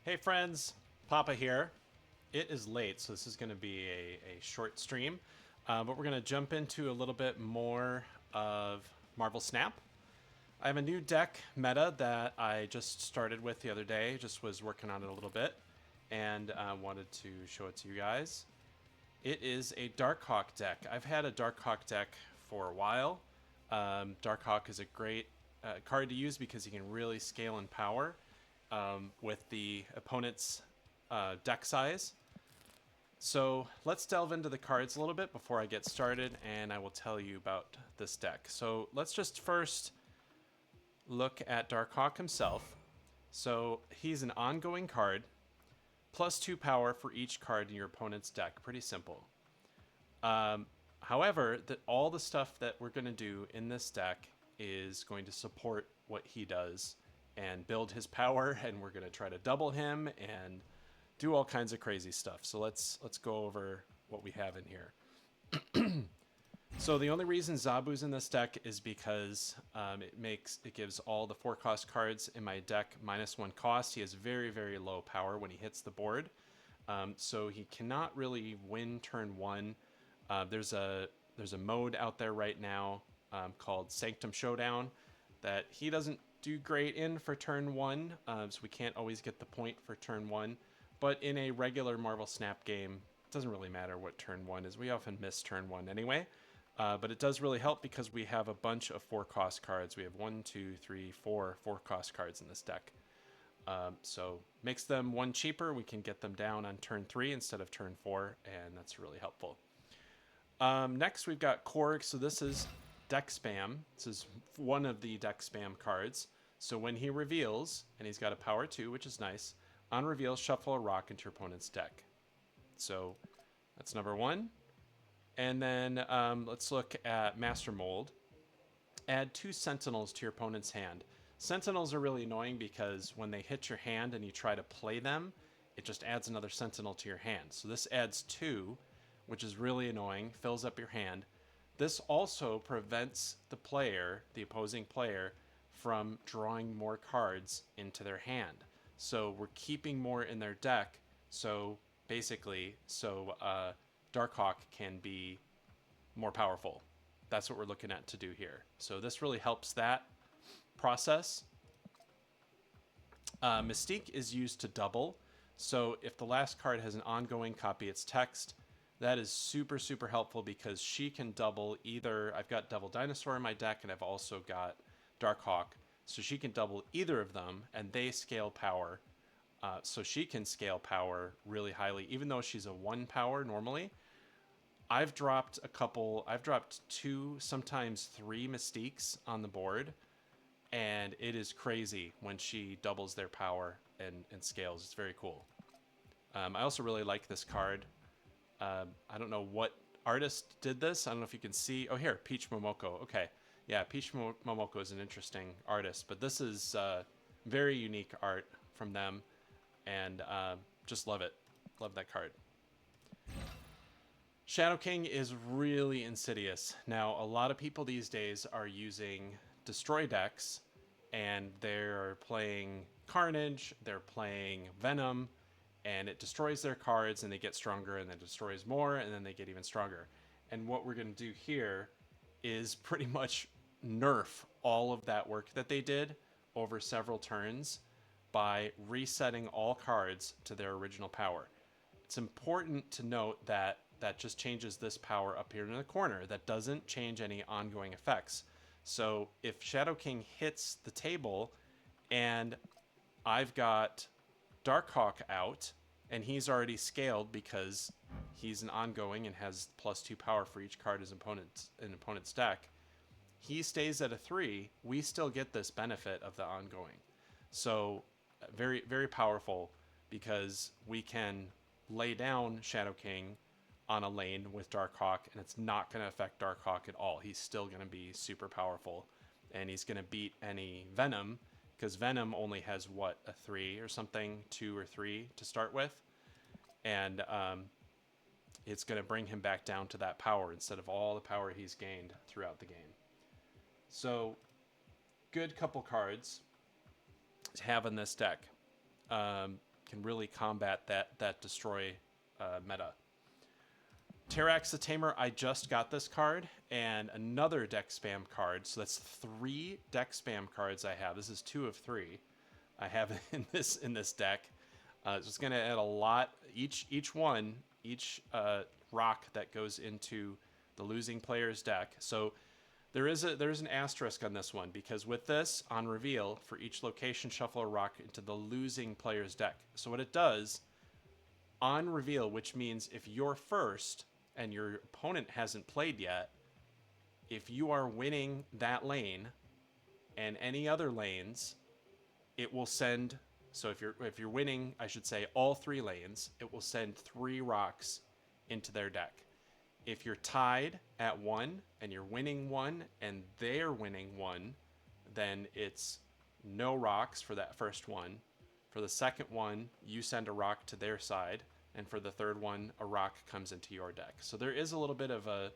Hey friends, Papa here. It is late, so this is going to be a short stream, but we're going to jump into a little bit more of Marvel Snap. I have a new deck meta that I just started with the other day, just was working on it a little bit, and wanted to show it to you guys. It is a Darkhawk deck. I've had a Darkhawk deck for a while. Darkhawk is a great card to use because he can really scale in power with the opponent's deck size. So let's delve into the cards a little bit before I get started, and I will tell you about this deck. So let's just first look at Darkhawk himself. So he's an ongoing card, +2 power for each card in your opponent's deck. Pretty simple. However, all the stuff that we're going to do in this deck is going to support what he does and build his power, and we're going to try to double him and do all kinds of crazy stuff. So let's go over what we have in here. So the only reason Zabu's in this deck is because it gives all the 4-cost cards in my deck -1 cost. He has very, very low power when he hits the board, so he cannot really win turn 1. There's a mode out there right now called Sanctum Showdown that he doesn't do great in for turn 1, so we can't always get the point for turn 1. But in a regular Marvel Snap game, it doesn't really matter what turn 1 is. We often miss turn 1 anyway. But it does really help because we have a bunch of 4-cost cards. We have 1, 2, 3, 4 4-cost cards in this deck. So makes them 1 cheaper. We can get them down on turn 3 instead of turn 4, and that's really helpful. Next, we've got Korg. So this is deck spam. This is one of the deck spam cards. So when he reveals, and he's got a power 2, which is nice, on reveal, shuffle a rock into your opponent's deck. So that's number 1. And then let's look at Master Mold. Add 2 Sentinels to your opponent's hand. Sentinels are really annoying because when they hit your hand and you try to play them, it just adds another Sentinel to your hand. So this adds 2, which is really annoying, fills up your hand. This also prevents the opposing player, from drawing more cards into their hand. So we're keeping more in their deck, so basically, Darkhawk can be more powerful. That's what we're looking at to do here. So this really helps that process. Mystique is used to double. So if the last card has an ongoing, copy its text. That is super, super helpful because she can double either. I've got Devil Dinosaur in my deck, and I've also got Darkhawk. So she can double either of them, and they scale power. So she can scale power really highly, even though she's a 1 power normally. I've dropped 2, sometimes 3 Mystiques on the board, and it is crazy when she doubles their power and scales. It's very cool. I also really like this card. I don't know what artist did this. I don't know if you can see. Oh, here, Peach Momoko. Okay. Yeah, Peach Momoko is an interesting artist, but this is very unique art from them, and just love it. Love that card. Shadow King is really insidious. Now, a lot of people these days are using destroy decks, and they're playing Carnage, they're playing Venom, and it destroys their cards, and they get stronger, and then destroys more, and then they get even stronger. And what we're going to do here is pretty much nerf all of that work that they did over several turns by resetting all cards to their original power. It's important to note that just changes this power up here in the corner. That doesn't change any ongoing effects. So if Shadow King hits the table and I've got Darkhawk out and he's already scaled because he's an ongoing and has +2 power for each card in opponent's deck, he stays at a 3, we still get this benefit of the ongoing. So very, very powerful because we can lay down Shadow King on a lane with Darkhawk, and it's not going to affect Darkhawk at all. He's still going to be super powerful, and he's going to beat any Venom, because Venom only has, what, a 3 or something, 2 or 3 to start with, and it's going to bring him back down to that power instead of all the power he's gained throughout the game. So, good couple cards to have in this deck. can really combat that destroy meta. Terrax the Tamer, I just got this card, and another deck spam card. So that's 3 deck spam cards I have. This is 2 of 3 I have in this deck. It's just going to add a lot. Each rock that goes into the losing player's deck. So there's an asterisk on this one, because with this, on reveal, for each location, shuffle a rock into the losing player's deck. So what it does, on reveal, which means if you're first and your opponent hasn't played yet, if you are winning that lane and any other lanes, it will send. So if you're winning, I should say, all 3 lanes, it will send 3 rocks into their deck. If you're tied at 1 and you're winning 1 and they're winning 1, then it's no rocks for that first one. For the second one, you send a rock to their side, and for the third one, a rock comes into your deck. So there is a little bit of a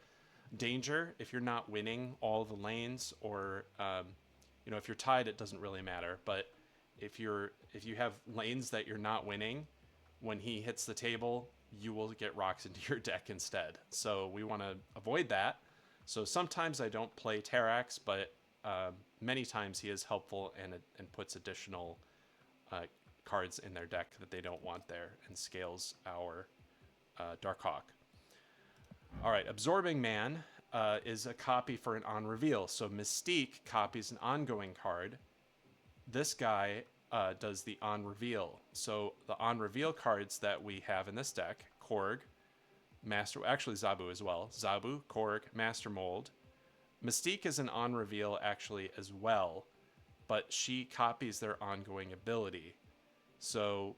danger if you're not winning all the lanes, or if you're tied, it doesn't really matter. But if you have lanes that you're not winning, when he hits the table, you will get rocks into your deck instead. So we want to avoid that. So sometimes I don't play Terrax, but many times he is helpful and puts additional cards in their deck that they don't want there, and scales our Darkhawk. All right, Absorbing Man is a copy for an on reveal. So Mystique copies an ongoing card. This guy does the on reveal. So the on reveal cards that we have in this deck: Korg, actually Zabu as well. Zabu, Korg, Master Mold. Mystique is an on reveal actually as well, but she copies their ongoing ability. So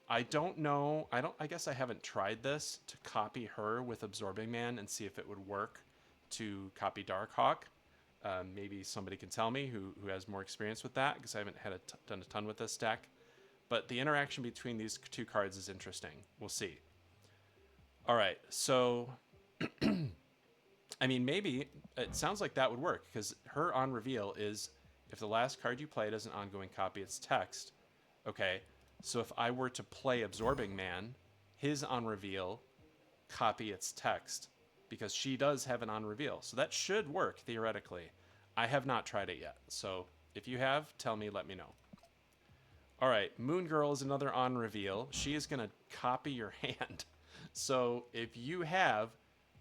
I don't know. I guess I haven't tried this to copy her with Absorbing Man and see if it would work to copy Darkhawk. Maybe somebody can tell me who has more experience with that, because I haven't done a ton with this deck. But the interaction between these 2 cards is interesting. We'll see. All right, so I mean, maybe it sounds like that would work, because her on reveal is if the last card you played as an ongoing copy, it's text. Okay, so if I were to play Absorbing Man, his on reveal copy its text, because she does have an on reveal. So that should work theoretically. I have not tried it yet. So if you have, tell me, let me know. All right, Moon Girl is another on reveal. She is going to copy your hand. So if you have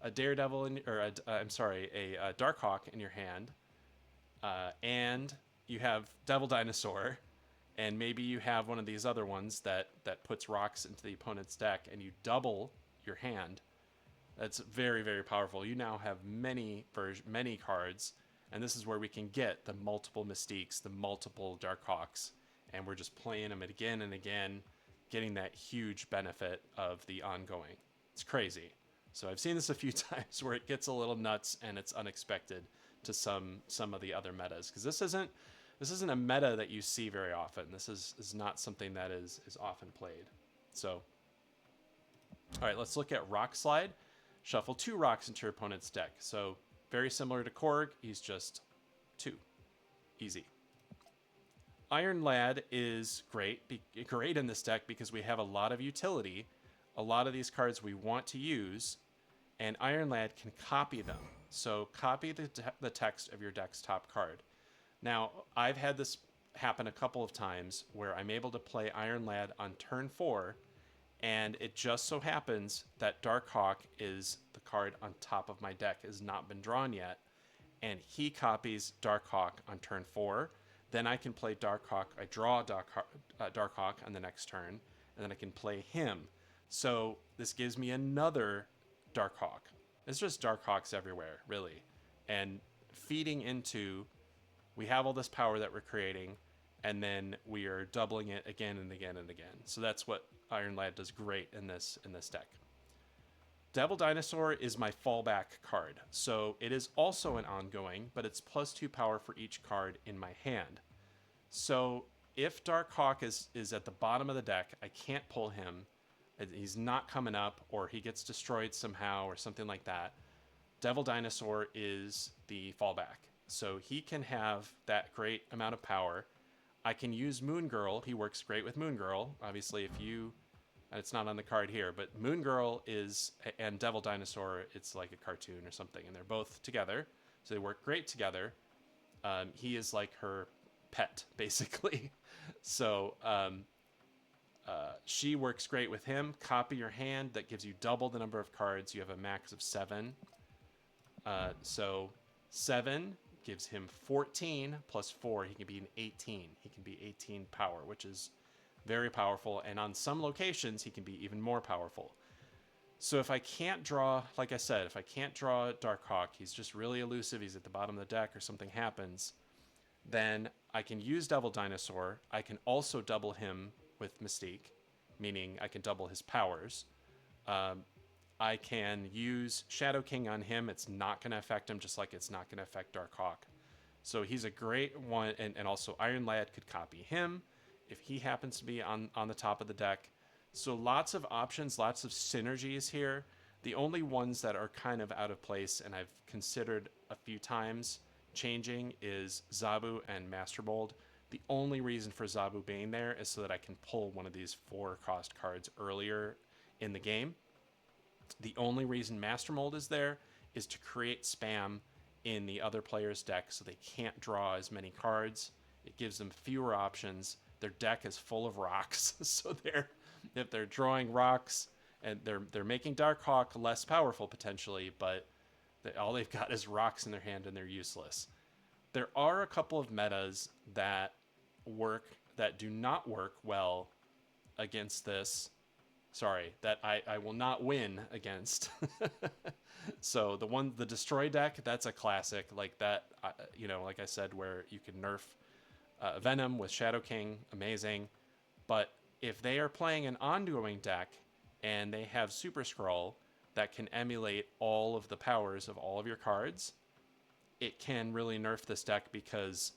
a Daredevil a Darkhawk in your hand, and you have Devil Dinosaur, and maybe you have one of these other ones that puts rocks into the opponent's deck, and you double your hand, that's very, very powerful. You now have many cards, and this is where we can get the multiple Mystiques, the multiple Darkhawks, and we're just playing them again and again, getting that huge benefit of the ongoing. It's crazy. So I've seen this a few times where it gets a little nuts and it's unexpected to some of the other metas, because this isn't a meta that you see very often. This is not something that is often played. So, all right, let's look at Rock Slide. Shuffle 2 rocks into your opponent's deck. So very similar to Korg, he's just 2. Easy. Iron Lad is great in this deck because we have a lot of utility, a lot of these cards we want to use, and Iron Lad can copy them. So copy the text of your deck's top card. Now, I've had this happen a couple of times where I'm able to play Iron Lad on turn 4, and it just so happens that Darkhawk is the card on top of my deck, has not been drawn yet, and he copies Darkhawk on turn 4. Then I can play Darkhawk. I draw Darkhawk on the next turn, and then I can play him. So this gives me another Darkhawk. It's just Darkhawks everywhere, really. And feeding into, we have all this power that we're creating, and then we are doubling it again and again and again. So that's what Iron Lad does great in this deck. Devil Dinosaur is my fallback card. So it is also an ongoing, but it's +2 power for each card in my hand. So if Darkhawk is at the bottom of the deck, I can't pull him. He's not coming up, or he gets destroyed somehow or something like that. Devil Dinosaur is the fallback. So he can have that great amount of power. I can use Moon Girl. He works great with Moon Girl. Obviously, if you... It's not on the card here, but Moon Girl is... And Devil Dinosaur, it's like a cartoon or something. And they're both together. So they work great together. He is like her pet, basically. So she works great with him. Copy your hand. That gives you double the number of cards. You have a max of 7. So 7 gives him 14 plus 4. He can be an 18. He can be 18 power, which is very powerful. And on some locations, he can be even more powerful. So if I can't draw, like I said, if I can't draw Darkhawk, he's just really elusive, he's at the bottom of the deck or something happens, then I can use Devil Dinosaur. I can also double him with Mystique, meaning I can double his powers. I can use Shadow King on him. It's not going to affect him, just like it's not going to affect Darkhawk. So he's a great one, and also Iron Lad could copy him if he happens to be on the top of the deck. So lots of options, lots of synergies here. The only ones that are kind of out of place, and I've considered a few times changing, is Zabu and Master Mold. The only reason for Zabu being there is so that I can pull one of these 4-cost cards earlier in the game. The only reason Master Mold is there is to create spam in the other player's deck so they can't draw as many cards. It gives them fewer options. Their deck is full of rocks, so if they're drawing rocks, and they're making Darkhawk less powerful potentially, but all they've got is rocks in their hand and they're useless. There are a couple of metas that do not work well against this. Sorry, that I will not win against. So the Destroy deck, that's a classic. Like that, like I said, where you can nerf Venom with Shadow King, amazing. But if they are playing an ongoing deck and they have Super Scroll that can emulate all of the powers of all of your cards, it can really nerf this deck, because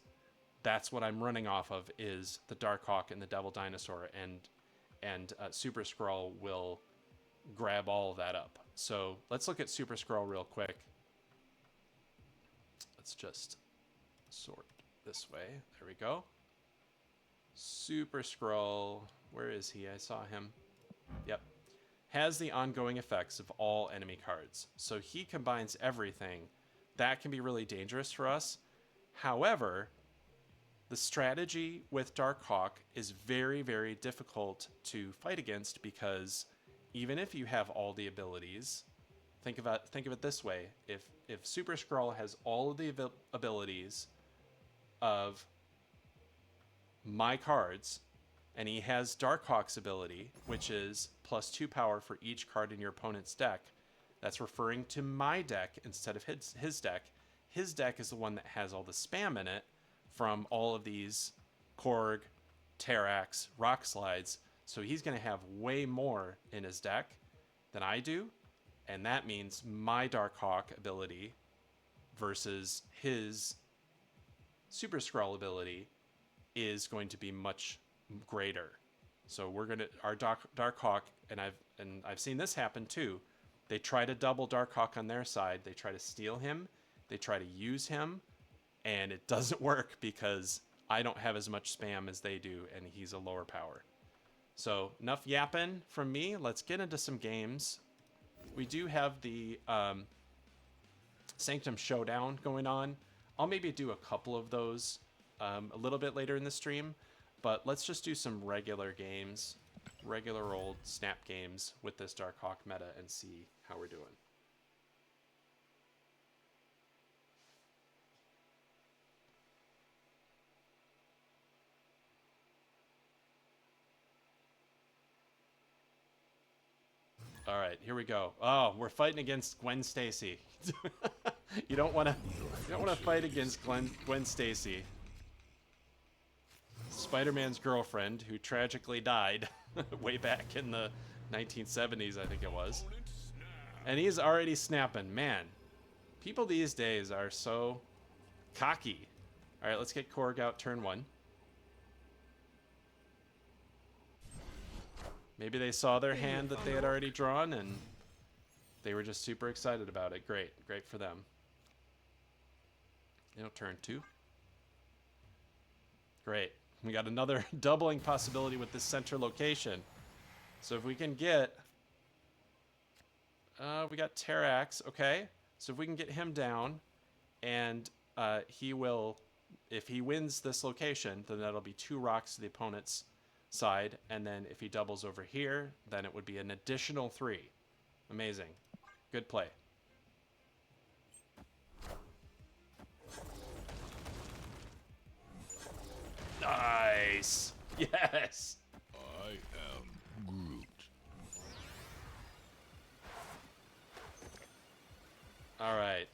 that's what I'm running off of is the Darkhawk and the Devil Dinosaur, and Super Scroll will grab all of that up. So let's look at Super Scroll real quick. Let's just sort this way. There we go. Super Scroll, where is he? I saw him. Yep. Has the ongoing effects of all enemy cards. So he combines everything. That can be really dangerous for us. However, the strategy with Darkhawk is very, very difficult to fight against, because even if you have all the abilities, think of it this way. If Super Scroll has all of the abilities of my cards, and he has Darkhawk's ability, which is +2 power for each card in your opponent's deck, that's referring to my deck instead of his deck. His deck is the one that has all the spam in it from all of these Korg, Terrax, Rock Slides. So he's going to have way more in his deck than I do. And that means my Darkhawk ability versus his Super Scroll ability is going to be much greater. So our Darkhawk, and I've seen this happen too. They try to double Darkhawk on their side. They try to steal him. They try to use him, and it doesn't work because I don't have as much spam as they do, and he's a lower power. So enough yapping from me. Let's get into some games. We do have the Sanctum Showdown going on. I'll maybe do a couple of those a little bit later in the stream, but let's just do some regular games, regular old snap games with this Darkhawk meta and see how we're doing. All right, here we go. Oh, we're fighting against Gwen Stacy. You don't want to fight against Gwen Stacy, Spider-Man's girlfriend, who tragically died way back in the 1970s, I think it was. And he's already snapping. Man, people these days are so cocky. All right, let's get Korg out turn 1. Maybe they saw their hand that they had already drawn and they were just super excited about it. Great for them. Turn 2. Great. We got another doubling possibility with this center location. So if we can get... we got Terrax, okay. So if we can get him down, and he will... If he wins this location, then that'll be 2 rocks to the opponent's side. And then if he doubles over here, then it would be an additional 3. Amazing. Good play. Nice. Yes. I am Groot. All right.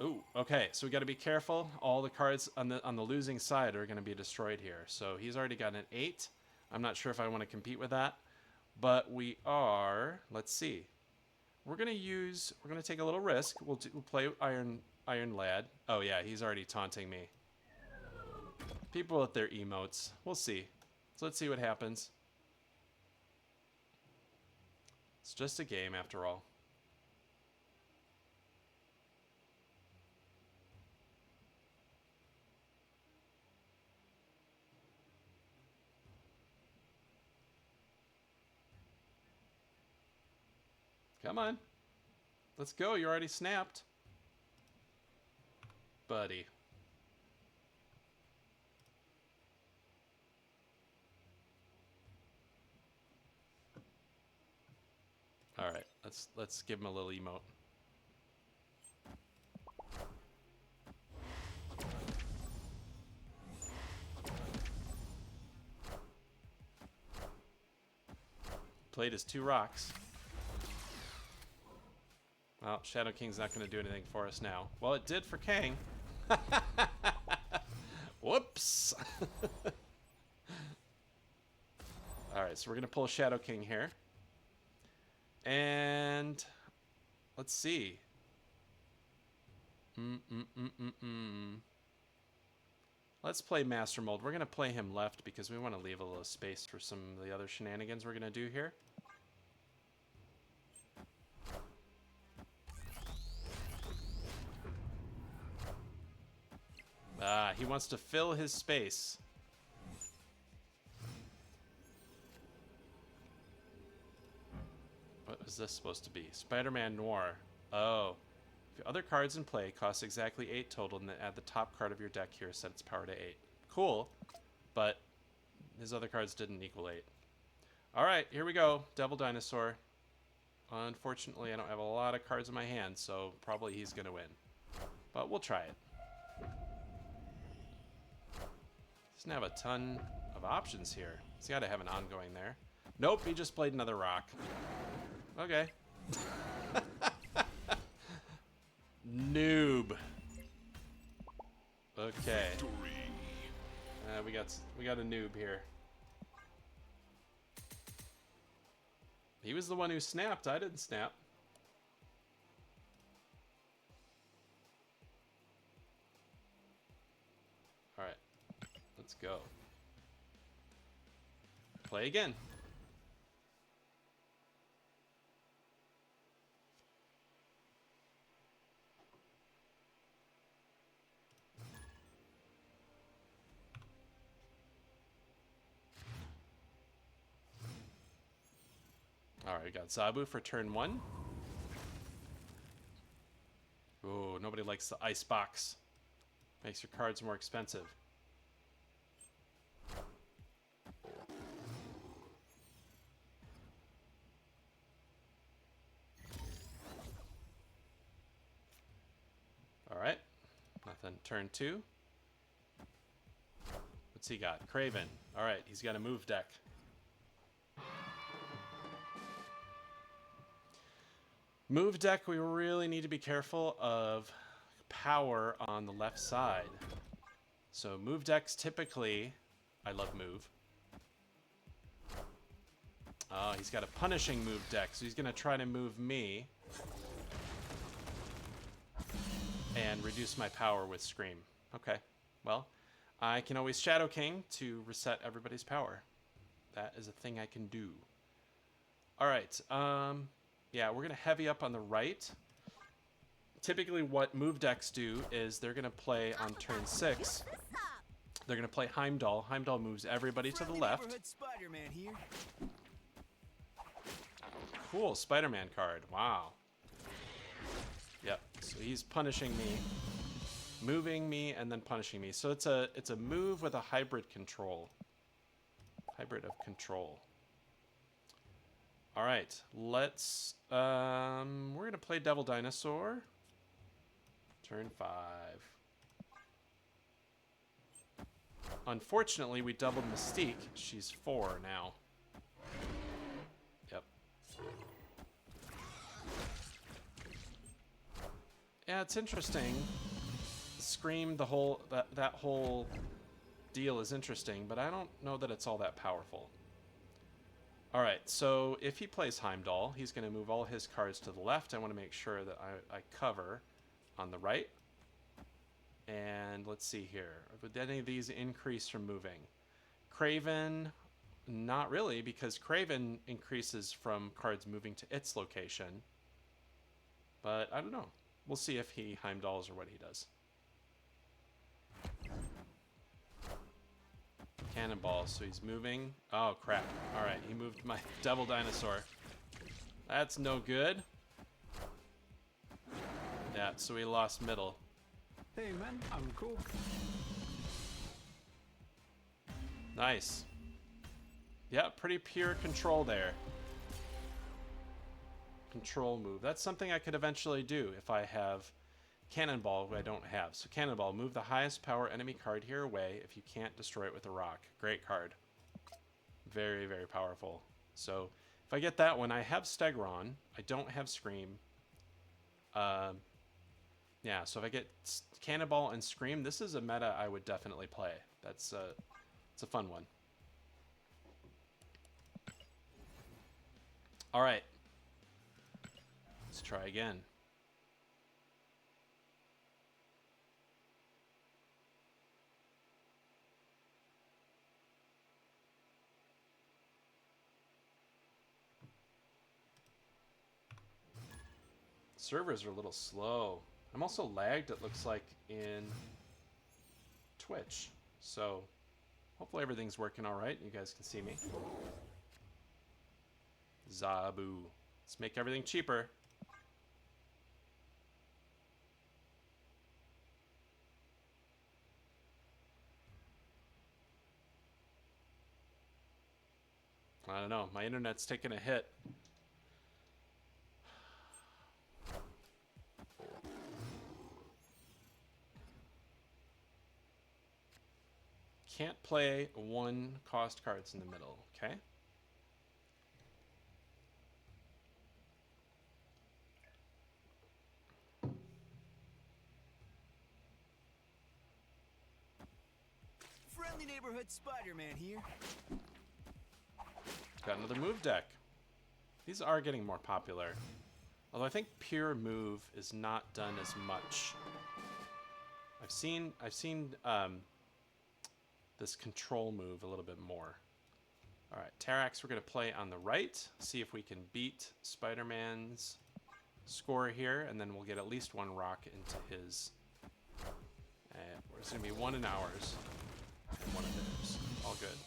Ooh, okay. So we got to be careful. All the cards on the losing side are going to be destroyed here. So he's already got an 8. I'm not sure if I want to compete with that, but we are. Let's see. We're going to take a little risk. We'll play Iron Lad. Oh yeah, he's already taunting me. People with their emotes. We'll see. So let's see what happens. It's just a game after all. Come on. Let's go. You already snapped. Buddy. All right. Let's give him a little emote. Played his 2 rocks. Well, Shadow King's not going to do anything for us now. Well, it did for Kang. Whoops. Alright, so we're going to pull Shadow King here. And let's see. Let's play Master Mold. We're going to play him left because we want to leave a little space for some of the other shenanigans we're going to do here. He wants to fill his space. What was this supposed to be? Spider-Man Noir. Oh. If your other cards in play cost exactly 8 total, and then add the top card of your deck here, set its power to 8. Cool. But his other cards didn't equal 8. Alright, here we go. Devil Dinosaur. Unfortunately, I don't have a lot of cards in my hand, so probably he's going to win. But we'll try it. Doesn't have a ton of options here. He's got to have an ongoing there. Nope, he just played another rock. Okay. Noob. Okay. We got a noob here. He was the one who snapped. I didn't snap. All right. Let's go. Play again. Alright, we got Zabu for turn 1. Ooh, nobody likes the ice box. Makes your cards more expensive. Alright. Nothing. Turn 2. What's he got? Craven. Alright, he's got a move deck. Move deck, we really need to be careful of power on the left side. So move decks typically, I love move. He's got a punishing move deck, so he's going to try to move me and reduce my power with Scream. Okay, well, I can always Shadow King to reset everybody's power. That is a thing I can do. All right, yeah, we're going to heavy up on the right typically what move decks do is they're going to play on turn 6. They're going to play Heimdall. Heimdall moves everybody to the left. Spider-Man here. Cool, Spider-Man card. Wow. Yep. So he's punishing me, moving me, and then punishing me. So it's a move with a hybrid control. Hybrid of control. All right. Let's we're gonna play Devil Dinosaur. Turn 5. Unfortunately, we doubled Mystique. She's 4 now. Yep. Yeah, it's interesting. Scream, the whole that whole deal is interesting, but I don't know that it's all that powerful. All right, so if he plays Heimdall, he's going to move all his cards to the left. I want to make sure that I cover on the right. And let's see here. Would any of these increase from moving? Craven, not really, because Craven increases from cards moving to its location. But I don't know. We'll see if he Heimdalls or what he does. Cannonball, so he's moving. Oh, crap. All right, he moved my Devil Dinosaur. That's no good. Yeah, so we lost middle. Hey man, I'm cool. Nice. Yeah, pretty pure control there. Control move. That's something I could eventually do if I have Cannonball, who I don't have. So Cannonball, move the highest power enemy card here away if you can't destroy it with a rock. Great card. Very, very powerful. So if I get that one, I have Stegron. I don't have Scream. Yeah, so if I get Cannonball and Scream, this is a meta I would definitely play. It's a fun one. All right. Let's try again. Servers are a little slow. I'm also lagged, it looks like, in Twitch. So hopefully everything's working all right. You guys can see me. Zabu. Let's make everything cheaper. I don't know. My internet's taking a hit. Can't play 1 cost cards in the middle, okay? Friendly neighborhood Spider-Man here. Got another move deck. These are getting more popular. Although I think pure move is not done as much. I've seen this control move a little bit more. All right, Tarax we're going to play on the right. See if we can beat Spider-Man's score here, and then we'll get at least 1 rock into his. There's going to be 1 in ours and 1 in theirs. All good.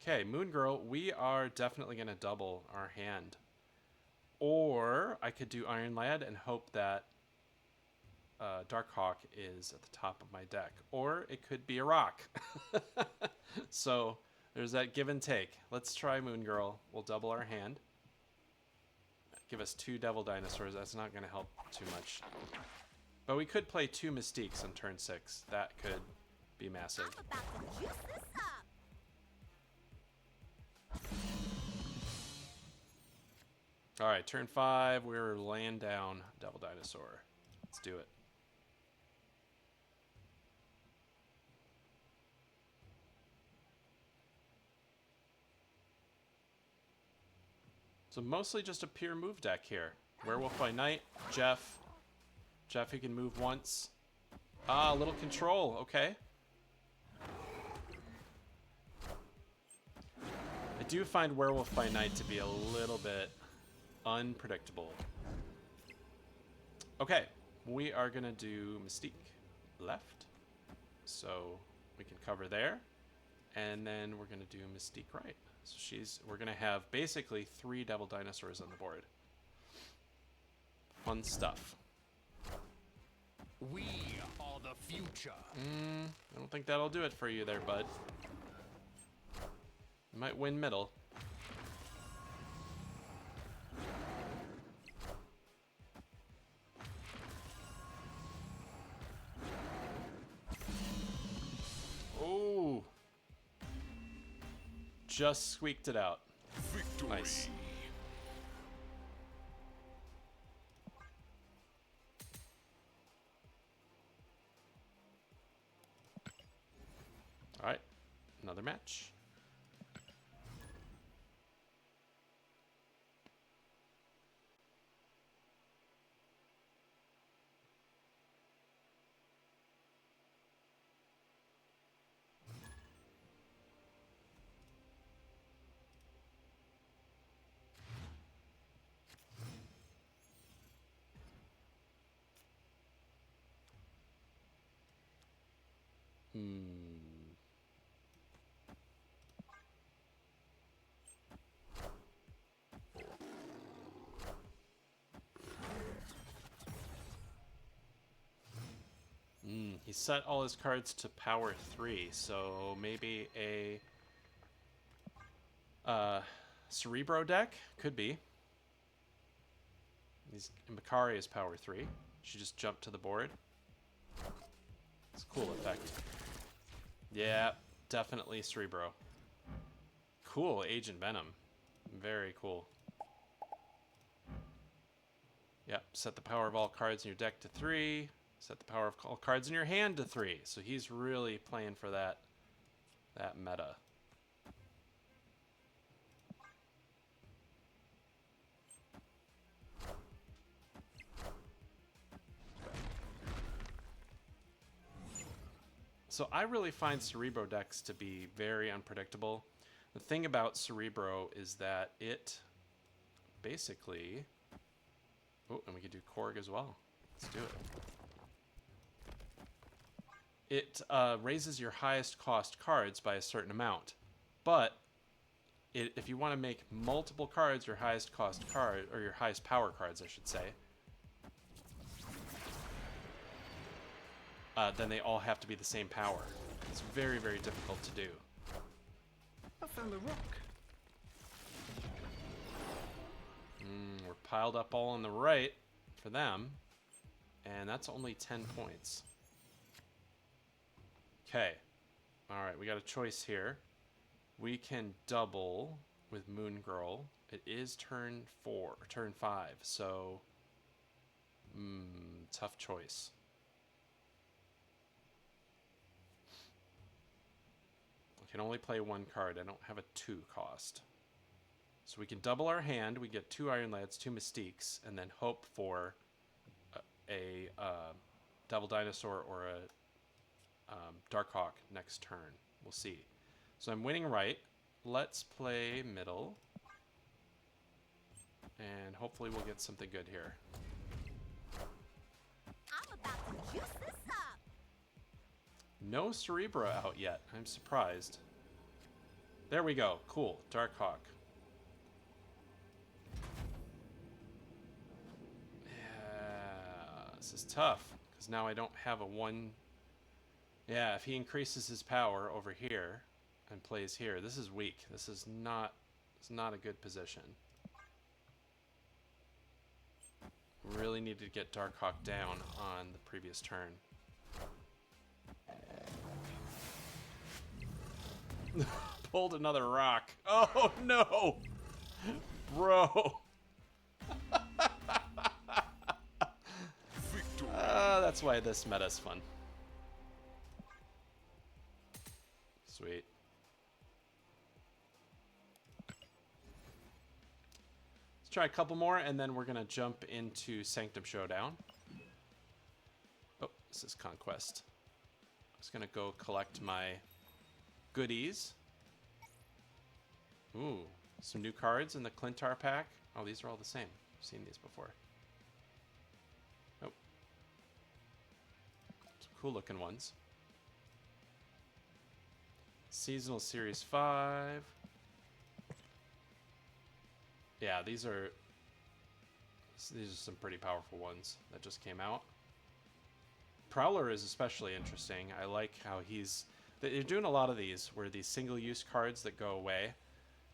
Okay, Moon Girl, we are definitely going to double our hand. Or I could do Iron Lad and hope that Darkhawk is at the top of my deck. Or it could be a rock. So there's that give and take. Let's try Moon Girl. We'll double our hand. Give us 2 Devil Dinosaurs. That's not going to help too much. But we could play 2 Mystiques on turn 6. That could be massive. I'm about to juice this up. All right, turn 5. We're laying down Devil Dinosaur. Let's do it. So mostly just a pure move deck here. Werewolf by Night, Jeff. Jeff, who can move once. Ah, a little control. Okay. I do find Werewolf by Night to be a little bit unpredictable. Okay, we are gonna do Mystique left, so we can cover there, and then we're gonna do Mystique right. So we're gonna have basically 3 Devil Dinosaurs on the board. Fun stuff. We are the future. I don't think that'll do it for you there, bud. You might win middle. Oh! Just squeaked it out. Victory. Nice. All right, another match. He set all his cards to power 3, so maybe a Cerebro deck? Could be. Makari is power 3. She just jumped to the board. It's a cool effect. Yeah, definitely Cerebro. Cool, Agent Venom. Very cool. Yep, set the power of all cards in your deck to 3. Set the power of all cards in your hand to 3. So he's really playing for that meta. So I really find Cerebro decks to be very unpredictable. The thing about Cerebro is that it basically... Oh, and we could do Korg as well. Let's do it. It raises your highest cost cards by a certain amount. But if you want to make multiple cards your highest cost card, or your highest power cards, I should say, then they all have to be the same power. It's very, very difficult to do. I found a rock. We're piled up all on the right for them, and that's only 10 points. Okay. Alright, we got a choice here. We can double with Moon Girl. It is turn 5, so tough choice. I can only play 1 card. I don't have a 2 cost. So we can double our hand. We get 2 Iron Lads, 2 Mystiques, and then hope for a Devil Dinosaur or a Darkhawk next turn. We'll see. So I'm winning right. Let's play middle. And hopefully we'll get something good here. I'm about to juice this up. No Cerebro out yet. I'm surprised. There we go. Cool. Darkhawk. Yeah, this is tough because now I don't have a 1. Yeah, if he increases his power over here and plays here, this is weak. This is not. It's not a good position. Really needed to get Darkhawk down on the previous turn. Pulled another rock. Oh no, bro. That's why this meta's fun. Sweet. Let's try a couple more, and then we're gonna jump into Sanctum Showdown. Oh, this is Conquest. I'm just gonna go collect my goodies. Ooh, some new cards in the Clintar pack. Oh, these are all the same. I've seen these before. Oh, cool looking ones. Seasonal Series 5. Yeah, these are some pretty powerful ones that just came out. Prowler is especially interesting. I like how they're doing a lot of these where these single-use cards that go away.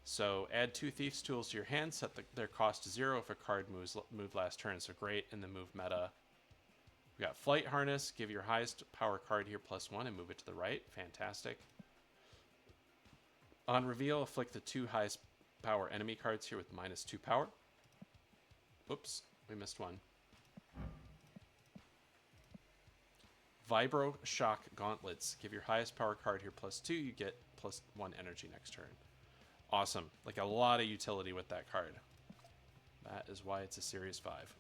So add 2 Thief's Tools to your hand, set their cost to 0 if a card moved last turn. So great in the move meta. We got Flight Harness, give your highest power card here +1 and move it to the right. Fantastic. On reveal, afflict the 2 highest power enemy cards here with -2 power. Oops, we missed one. Vibro Shock Gauntlets. Give your highest power card here +2. You get +1 energy next turn. Awesome. Like a lot of utility with that card. That is why it's a Series 5.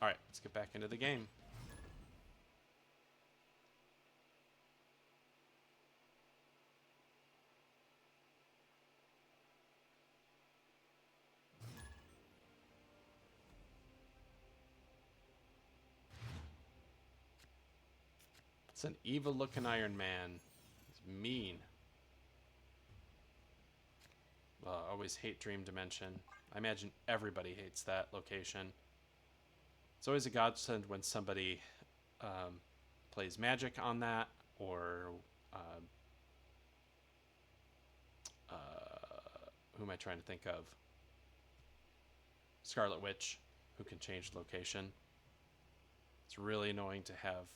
Alright, let's get back into the game. It's an evil-looking Iron Man. He's mean. Well, I always hate Dream Dimension. I imagine everybody hates that location. It's always a godsend when somebody plays Magic on that, or who am I trying to think of? Scarlet Witch, who can change location. It's really annoying to have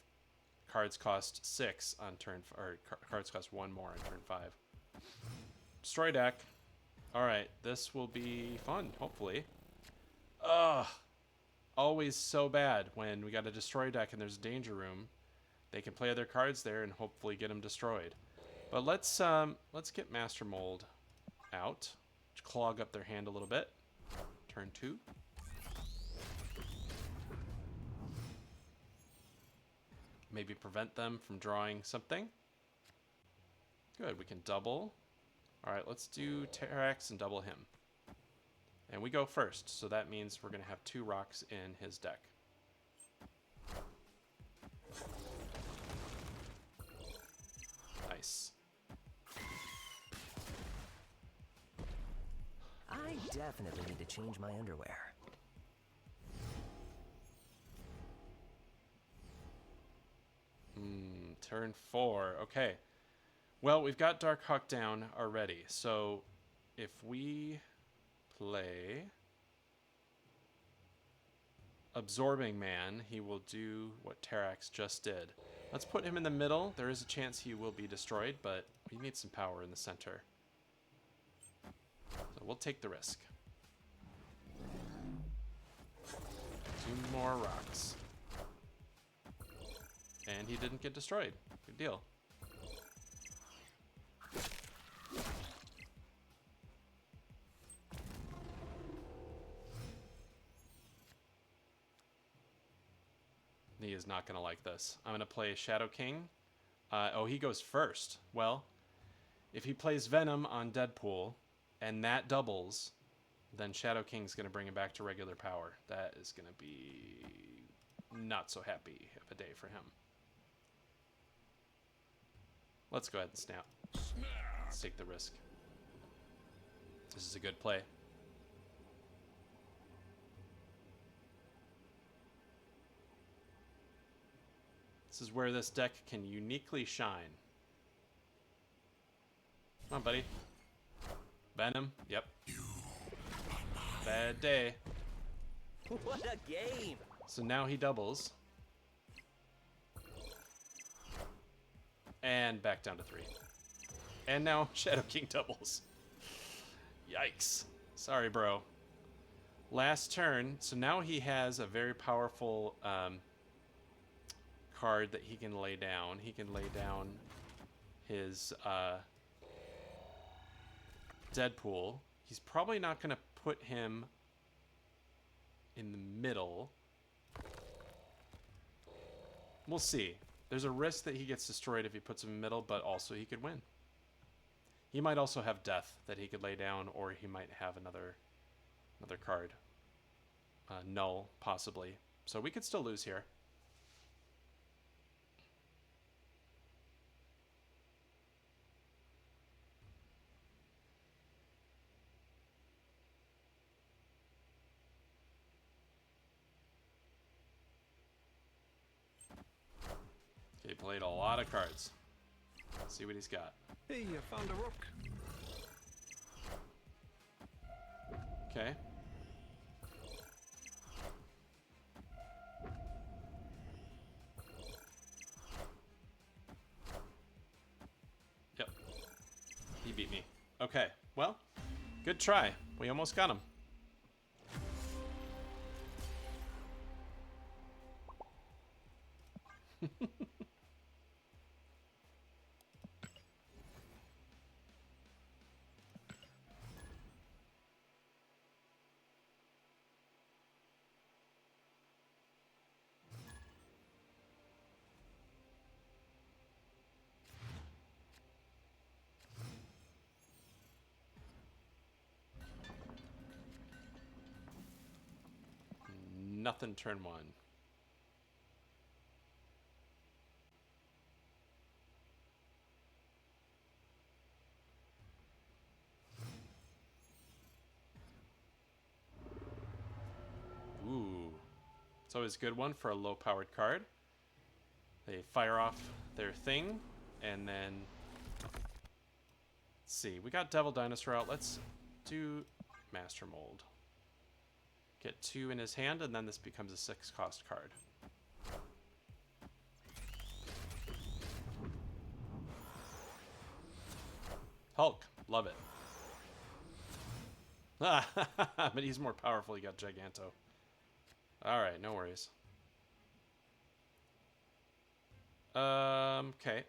cards cost 6 on turn, or cards cost 1 more on turn 5. Destroy deck. Alright, this will be fun, hopefully. Ugh. Always so bad when we got a destroy deck and there's a danger room. They can play other cards there and hopefully get them destroyed. But let's get Master Mold out. Clog up their hand a little bit. Turn 2. Maybe prevent them from drawing something. Good, we can double. Alright, let's do Terrax and double him. And we go first, so that means we're going to have 2 rocks in his deck. Nice. I definitely need to change my underwear. Turn 4. Okay. Well, we've got Darkhawk down already, so if we play Absorbing Man, he will do what Terrax just did. Let's put him in the middle. There is a chance he will be destroyed, but we need some power in the center. So we'll take the risk. 2 more rocks. And he didn't get destroyed. Good deal. He is not going to like this. I'm going to play Shadow King. Oh, he goes first. Well, if he plays Venom on Deadpool and that doubles, then Shadow King's going to bring him back to regular power. That is going to be not so happy of a day for him. Let's go ahead and snap. Let's take the risk. This is a good play. This is where this deck can uniquely shine. Come on, buddy. Venom. Yep. Bad day. What a game! So now he doubles. And back down to 3. And now Shadow King doubles. Yikes. Sorry, bro. Last turn. So now he has a very powerful card that he can lay down. He can lay down his Deadpool. He's probably not going to put him in the middle. We'll see. There's a risk that he gets destroyed if he puts him in the middle, but also he could win. He might also have Death that he could lay down, or he might have another card. Null, possibly. So we could still lose here. Played a lot of cards. Let's see what he's got. Hey, I found a rook. Okay. Yep. He beat me. Okay. Well, good try. We almost got him. Nothing turn one. Ooh. It's always a good one for a low-powered card. They fire off their thing, and then... Let's see. We got Devil Dinosaur out. Let's do Master Mold. Get 2 in his hand, and then this becomes a 6-cost card. Hulk. Love it. But he's more powerful. He got Giganto. Alright, no worries. Okay.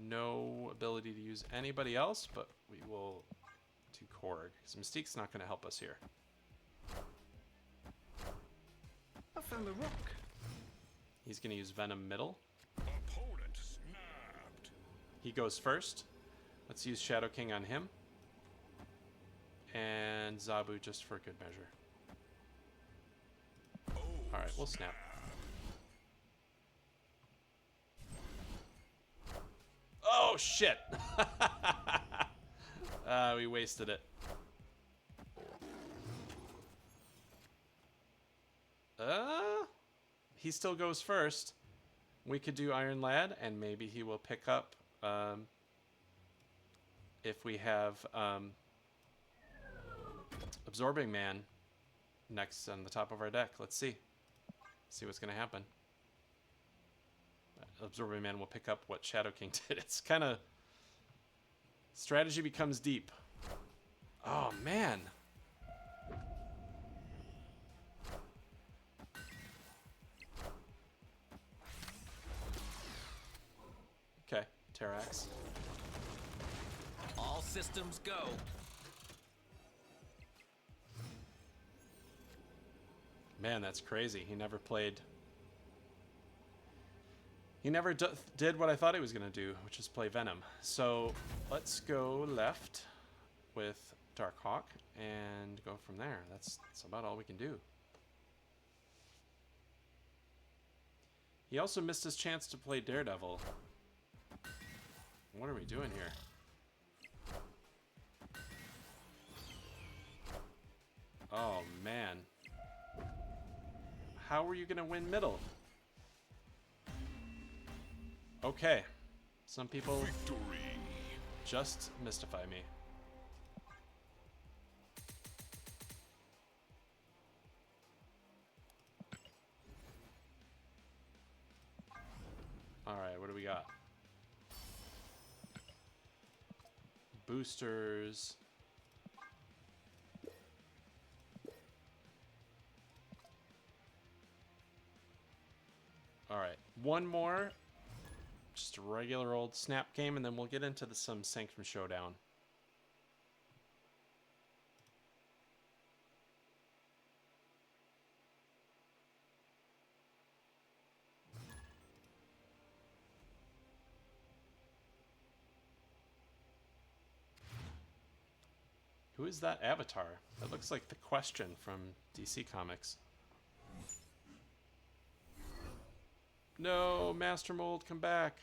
No ability to use anybody else, but we will do Korg. Because Mystique's not going to help us here. I found a rook. He's going to use Venom middle. Opponent snapped. He goes first. Let's use Shadow King on him. And Zabu just for good measure. Alright, we'll snap. Oh, shit! We wasted it. He still goes first. We could do Iron Lad, and maybe he will pick up if we have Absorbing Man next on the top of our deck. Let's see. See what's going to happen. Absorbing Man will pick up what Shadow King did. It's kind of... Strategy becomes deep. Oh, man. Okay, Terrax. All systems go. Man, that's crazy. He never played... He never did what I thought he was going to do, which is play Venom. So let's go left with Darkhawk and go from there. That's about all we can do. He also missed his chance to play Daredevil. What are we doing here? Oh, man. How are you going to win middle? Okay. Some people Victory. just mystify me. Alright, what do we got? Boosters. Alright, one more. Just a regular old snap game, and then we'll get into some Sanctum Showdown. Who is that avatar? That looks like the Question from DC Comics. No, Master Mold, come back.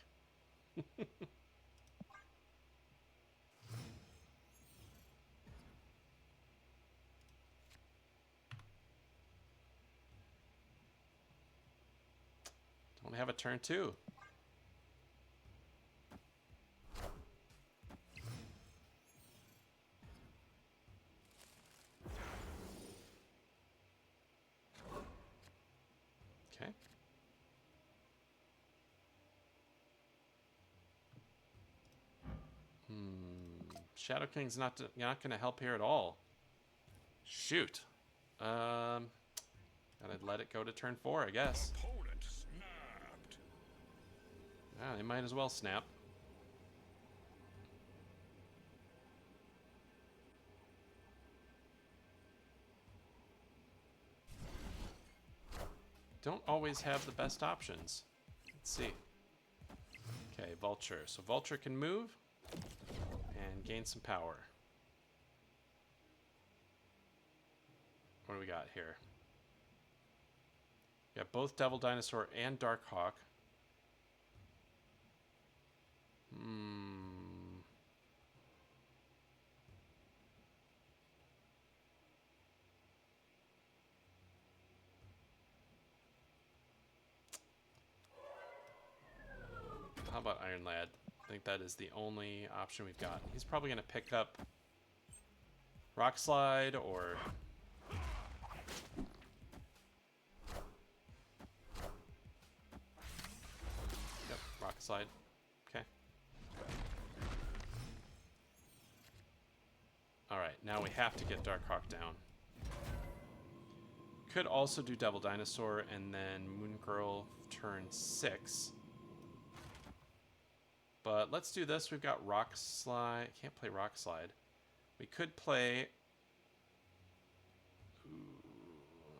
Don't Only have a turn 2. Okay. Shadow King's not going to help here at all. Shoot. Gotta let it go to turn 4, I guess. Opponent snapped. Yeah, they might as well snap. Don't always have the best options. Let's see. Okay, Vulture. So Vulture can move and gain some power. What do we got here? We got both Devil Dinosaur and Darkhawk. How about Iron Lad? I think that is the only option we've got. He's probably going to pick up Rock Slide or... Yep, Rock Slide. Okay. Alright, now we have to get Darkhawk down. Could also do Devil Dinosaur and then Moon Girl turn 6. But let's do this. We've got Rock Slide. Can't play Rock Slide. We could play...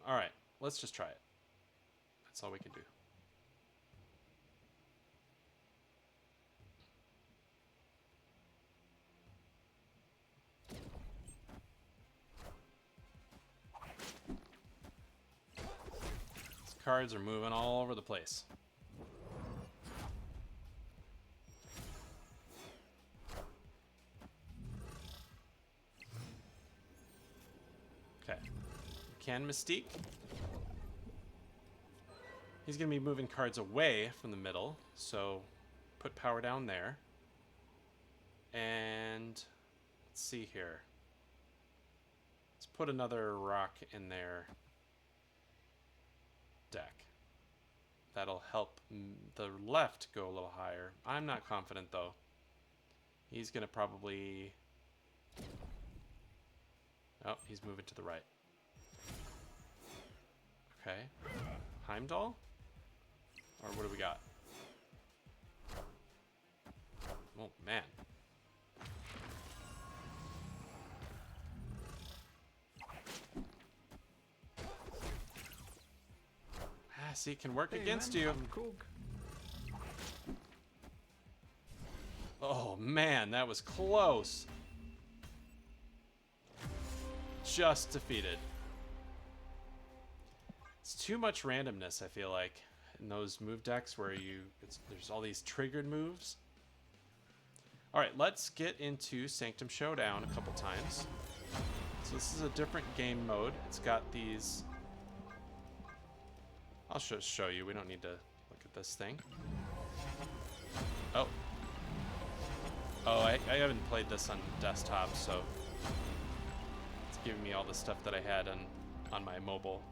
Alright, let's just try it. That's all we can do. These cards are moving all over the place. Can Mystique. He's going to be moving cards away from the middle, so put power down there. And let's see here. Let's put another rock in their deck. That'll help the left go a little higher. I'm not confident, though. He's going to probably... Oh, he's moving to the right. Okay. Heimdall? Or what do we got? Oh, man. See, it can work against you. Oh, man, that was close. Just defeated. It's too much randomness, I feel like, in those move decks where there's all these triggered moves. All right, let's get into Sanctum Showdown a couple times. So this is a different game mode. It's got these... I'll show you. We don't need to look at this thing. Oh. Oh, I haven't played this on desktop, so it's giving me all the stuff that I had on my mobile.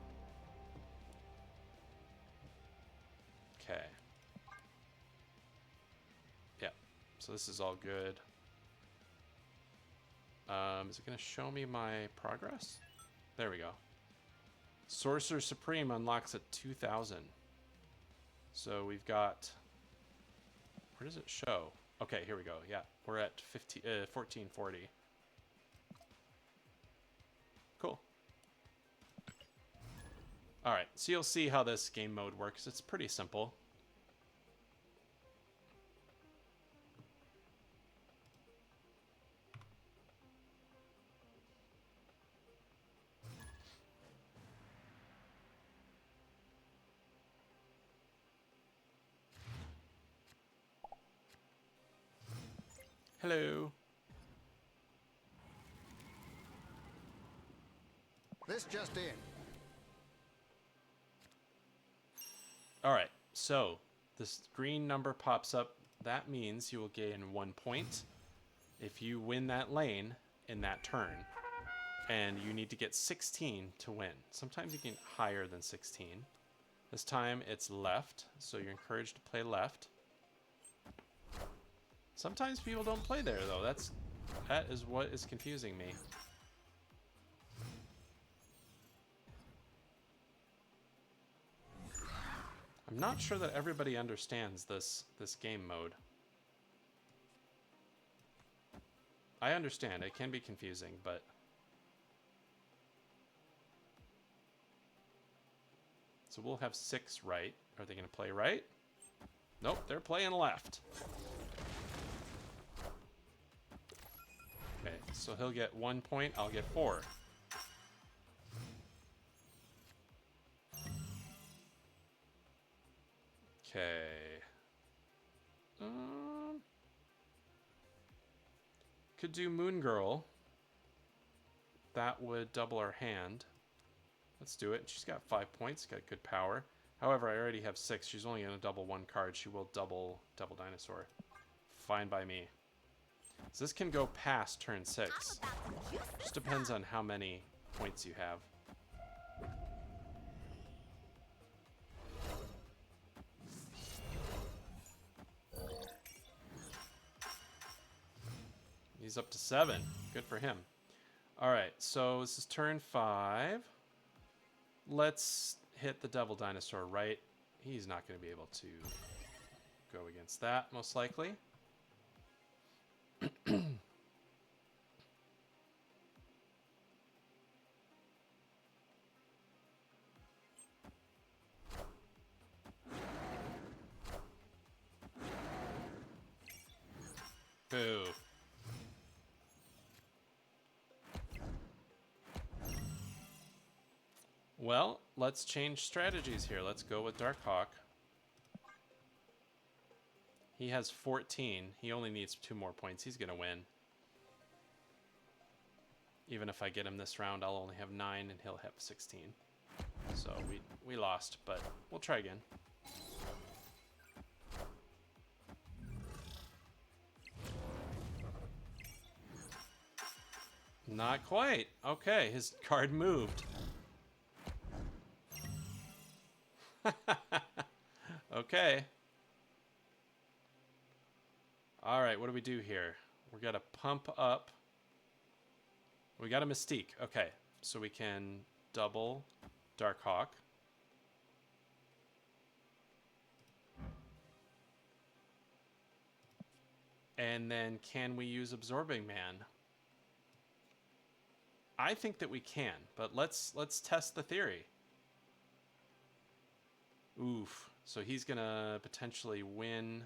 Okay. Yeah. So this is all good. Is it going to show me my progress? There we go. Sorcerer Supreme unlocks at 2,000. So we've got... Where does it show? Okay, here we go. Yeah, we're at 1440. Cool. Alright, so you'll see how this game mode works. It's pretty simple. Hello. This just in. All right, so this green number pops up, that means you will gain 1 point if you win that lane in that turn. And you need to get 16 to win. Sometimes you get higher than 16. This time it's left, so you're encouraged to play left. Sometimes people don't play there though. That is what is confusing me. I'm not sure that everybody understands this game mode. I understand, it can be confusing, but so we'll have 6 right. Are they gonna play right? Nope, they're playing left. Okay, so he'll get 1 point, I'll get 4. Okay. Could do Moon Girl. That would double our hand. Let's do it. She's got 5 points, got good power. However, I already have 6. She's only going to double 1 card. She will double Dinosaur. Fine by me. So this can go past turn 6. Just depends on how many points you have. He's up to 7. Good for him. All right, so this is turn 5. Let's hit the Devil Dinosaur right. He's not going to be able to go against that, most likely. Boo. Well, let's change strategies here. Let's go with Darkhawk. He has 14. He only needs 2 more points. He's going to win. Even if I get him this round, I'll only have 9 and he'll have 16. So we lost, but we'll try again. Not quite. Okay, his card moved. Okay. All right, what do we do here? We got to pump up. We got a Mystique. Okay, so we can double Darkhawk. And then can we use Absorbing Man? I think that we can, but let's test the theory. Oof. So he's going to potentially win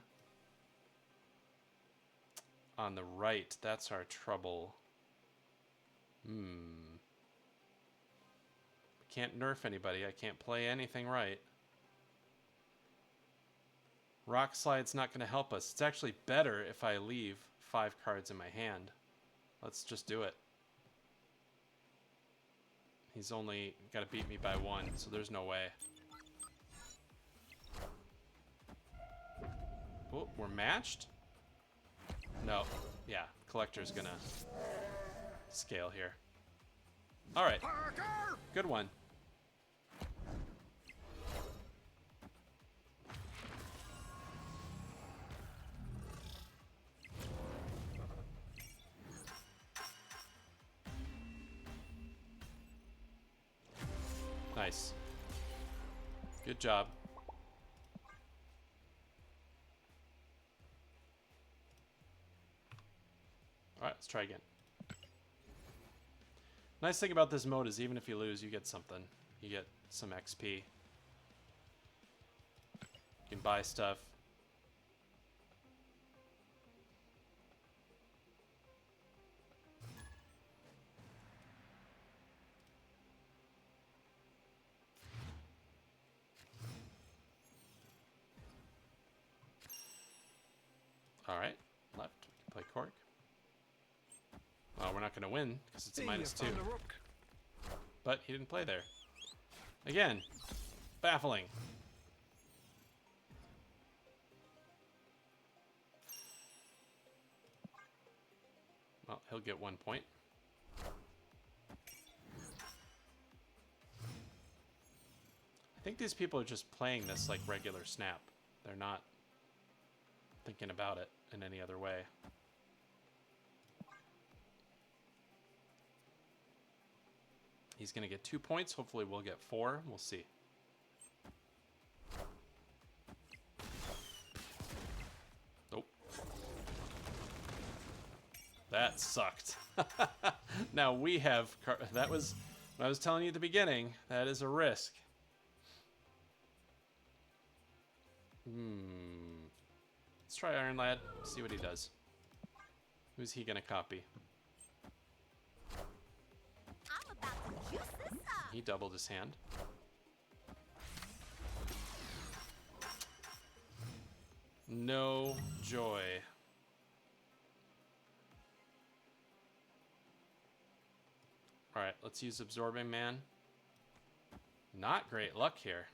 on the right. That's our trouble. Can't nerf anybody. I can't play anything right. Rock Slide's not going to help us. It's actually better if I leave 5 cards in my hand. Let's just do it. He's only got to beat me by 1, so there's no way. Oh, we're matched? No. Yeah, Collector's gonna scale here. Alright. Good one. Nice. Good job. Alright, let's try again. Nice thing about this mode is even if you lose, you get something. You get some XP. You can buy stuff. Alright, left. We can play Cork. Well, we're not going to win because it's a -2. But he didn't play there. Again, baffling. he'll get 1 point. I think these people are just playing this like regular Snap. They're not thinking about it in any other way. He's going to get 2 points. Hopefully we'll get 4. We'll see. Nope. That sucked. Now we have... That was... What I was telling you at the beginning. That is a risk. Let's try Iron Lad. See what he does. Who's he going to copy? I'm about to juice this up. He doubled his hand. No joy. Alright, let's use Absorbing Man. Not great luck here.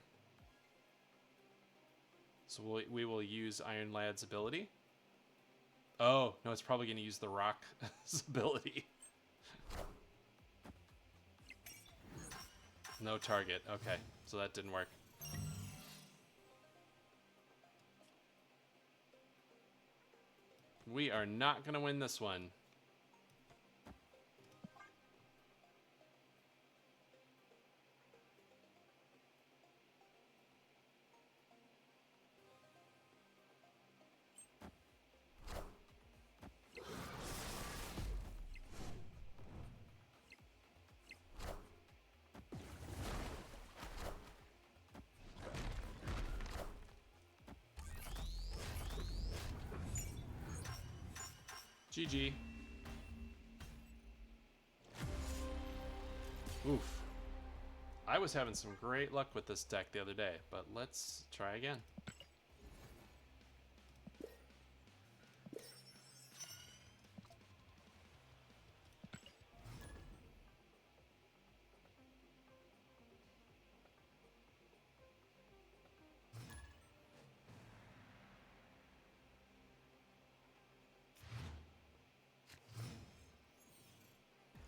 So we will use Iron Lad's ability. Oh, no, it's probably going to use the Rock's ability. No target. Okay, so that didn't work. We are not going to win this one. GG. Oof. I was having some great luck with this deck the other day, but let's try again.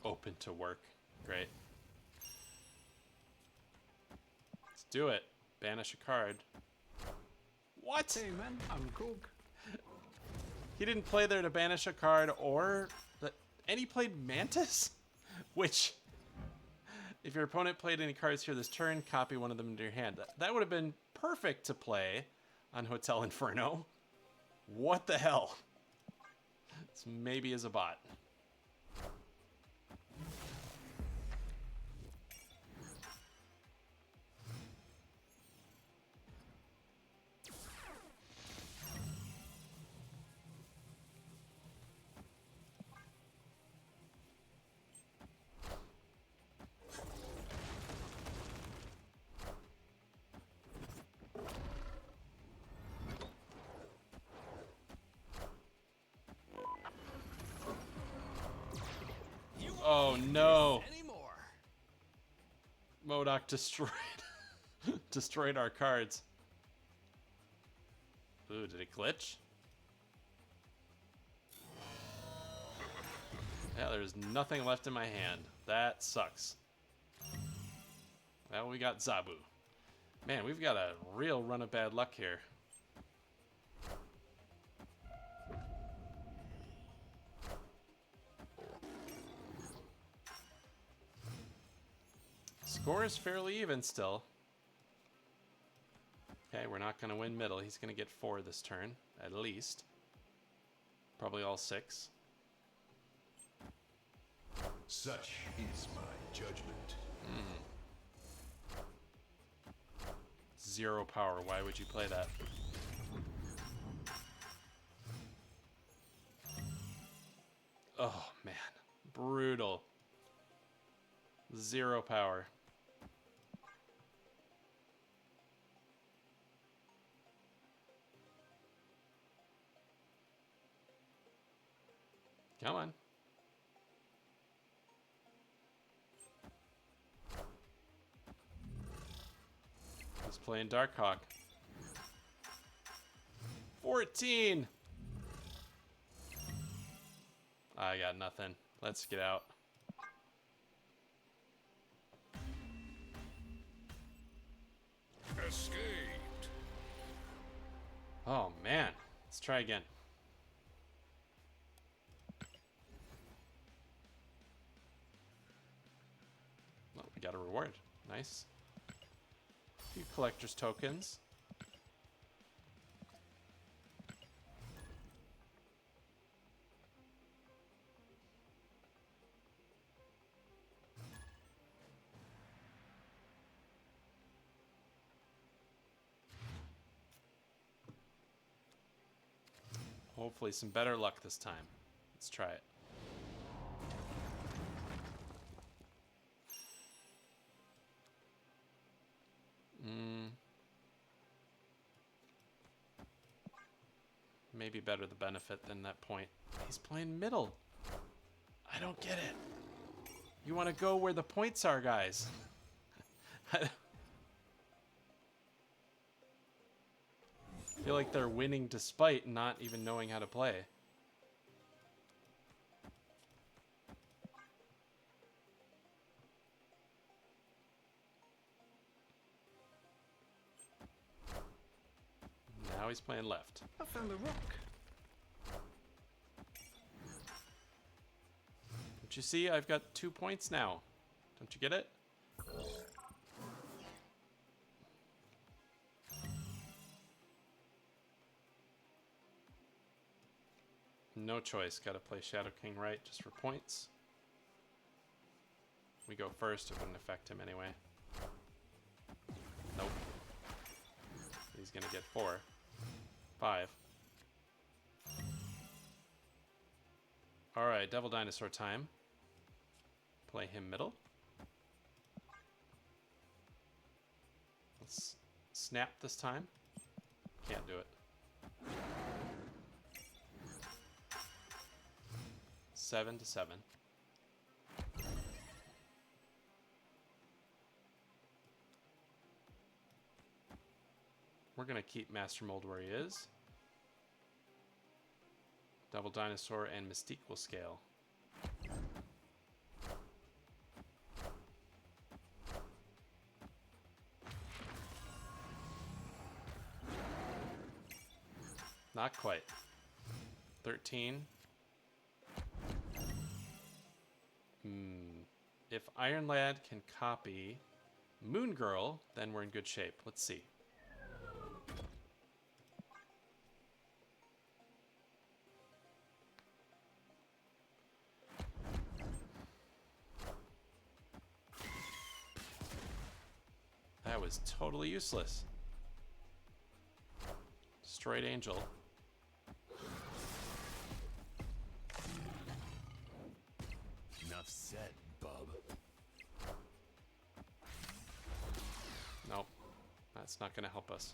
Open to work. Great. Let's do it. Banish a card. What? Hey man, I'm Cook. He didn't play there to banish a card or... And he played Mantis? Which, if your opponent played any cards here this turn, copy one of them into your hand. That would have been perfect to play on Hotel Inferno. What the hell? This maybe is a bot. Oh no! MODOK destroyed our cards. Ooh, did it glitch? Yeah, there's nothing left in my hand. That sucks. Well, we got Zabu. Man, we've got a real run of bad luck here. Score is fairly even still. Okay, we're not going to win middle. He's going to get 4 this turn, at least. Probably all 6. Such is my judgment. 0 power. Why would you play that? Oh, man. Brutal. 0 power. Come on. He's playing Darkhawk. 14! I got nothing. Let's get out. Escaped. Oh man, let's try again. Well, we got a reward. Nice. A few collector's tokens. Hopefully some better luck this time. Let's try it. Maybe better the benefit than that point. He's playing middle. I don't get it. You want to go where the points are, guys. I feel like they're winning despite not even knowing how to play. Now he's playing left. I found a rock. Don't you see? I've got 2 points now. Don't you get it? No choice. Gotta play Shadow King right just for points. We go first. It wouldn't affect him anyway. Nope. He's gonna get 4. 5. Alright, Devil Dinosaur time. Play him middle. Let's snap this time. Can't do it. 7-7. We're gonna keep Master Mold where he is. Devil Dinosaur and Mystique will scale. Not quite. 13. If Iron Lad can copy Moon Girl, then we're in good shape. Let's see. That was totally useless. Destroyed Angel. Enough said, bub. Nope. That's not going to help us.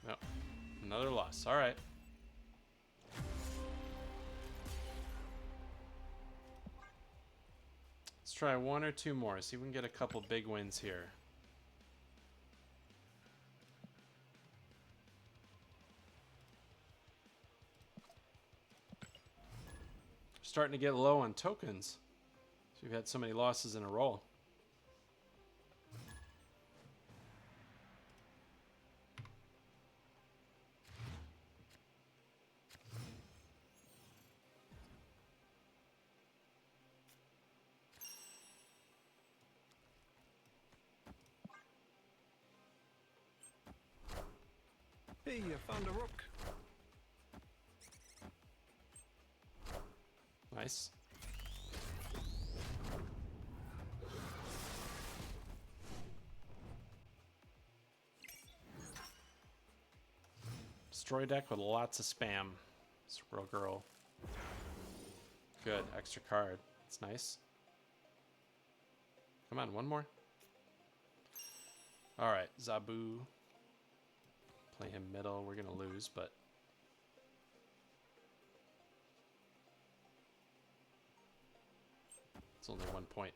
Nope. Another loss. All right. Let's try 1 or 2 more. See if we can get a couple big wins here. Starting to get low on tokens. So we've had so many losses in a row. Hey, I found a rock. Nice. Destroy deck with lots of spam. Squirrel Girl. Good. Extra card. It's nice. Come on, one more. Alright, Zabu. Play him middle. We're gonna lose, but it's only 1 point.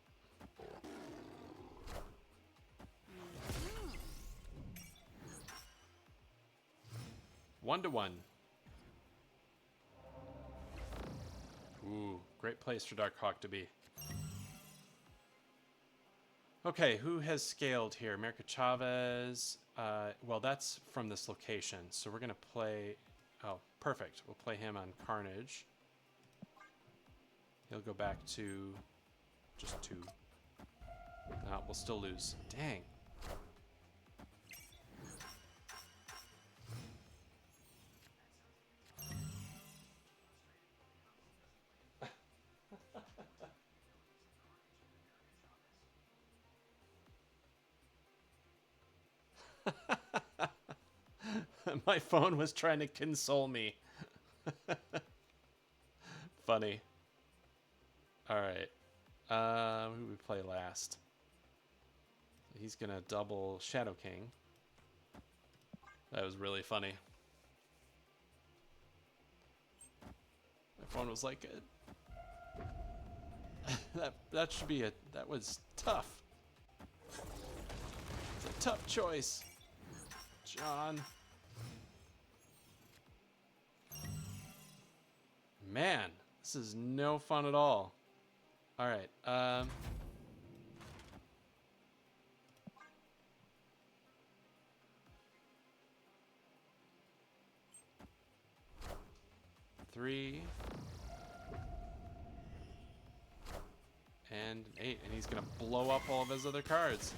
One to one. place for Darkhawk to be. Okay, who has scaled here? America Chavez. Well, that's from this location. So we're going to play... Oh, perfect. We'll play him on Carnage. He'll go back to just 2. No, we'll still lose. Dang. My phone was trying to console me. Funny. Alright. Who do we play last? He's gonna double Shadow King. That was really funny. My phone was like, that should be that was tough. It's a tough choice, John. Man, this is no fun at all. All right. 3 and 8, and he's gonna blow up all of his other cards.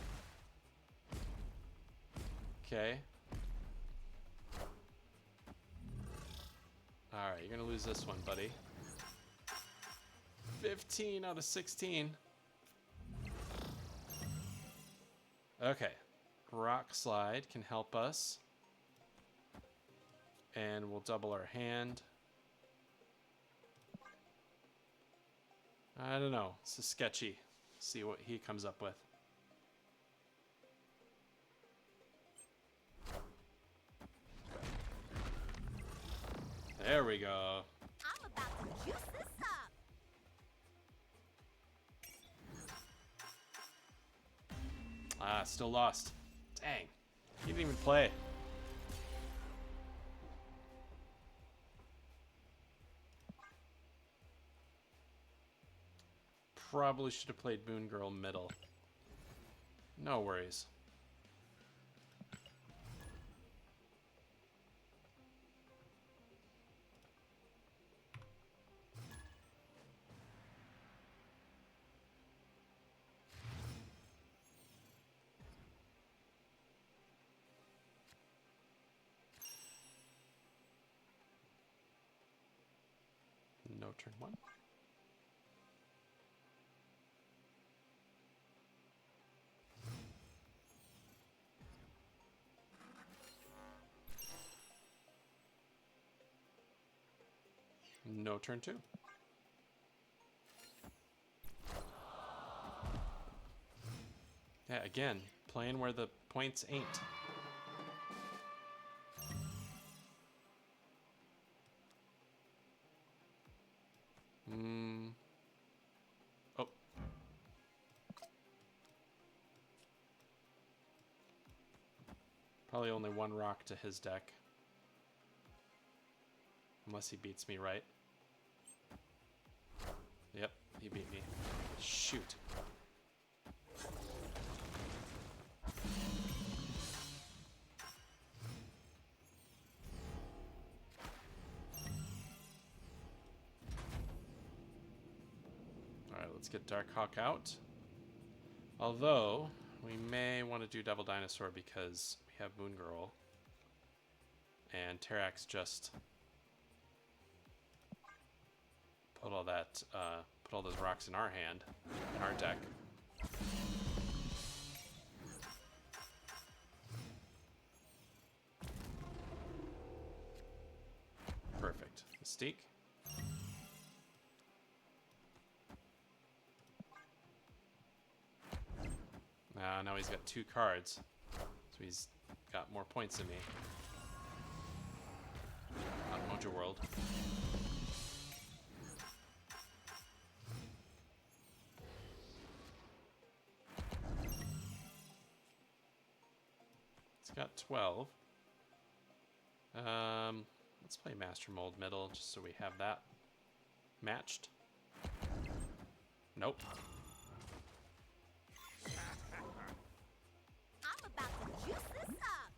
Okay. All right, you're gonna lose this one, buddy. 15 out of 16. Okay. Rock Slide can help us. And we'll double our hand. I don't know. This is sketchy. See what he comes up with. There we go. I'm about to juice this up. Ah, still lost. Dang. He didn't even play. Probably should have played Moon Girl middle. No worries. No turn 1. No turn 2. Yeah, again, playing where the points ain't. Oh. Probably only one rock to his deck. Unless he beats me, right? Yep, he beat me. Shoot. Alright, let's get Darkhawk out. Although, we may want to do Devil Dinosaur because we have Moon Girl. And Terrax just put all that, put all those rocks in our hand, in our deck. Perfect. Mystique. Now he's got 2 cards, so he's got more points than me. On Mojo World. It's got 12. Let's play Master Mold middle just so we have that matched. Nope. I'm about to juice this up.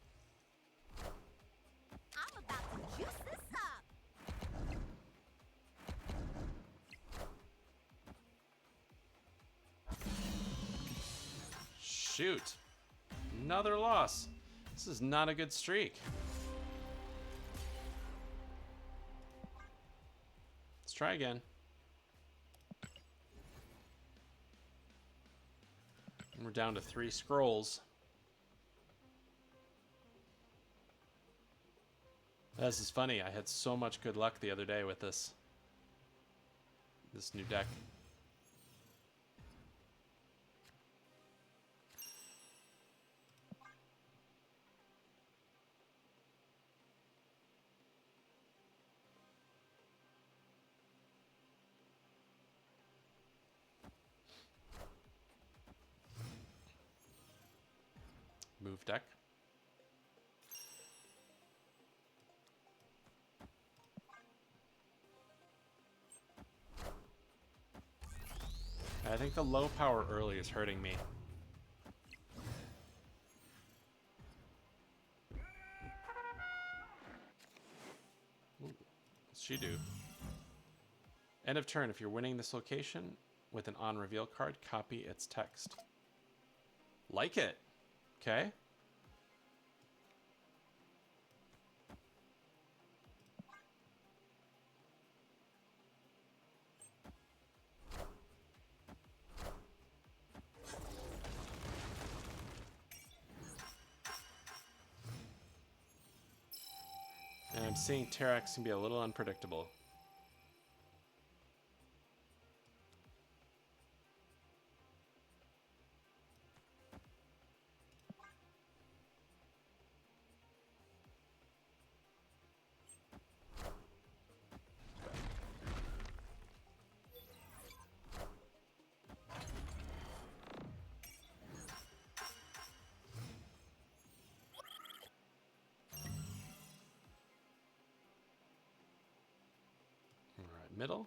I'm about to juice this up. Shoot. Another loss. This is not a good streak. Let's try again. And we're down to 3 scrolls. This is funny. I had so much good luck the other day with this new deck. Move deck. I think the low power early is hurting me. Ooh, what's she do? End of turn. If you're winning this location with an on reveal card, copy its text. Like it. Okay. And I'm seeing Terax can be a little unpredictable. All right, middle.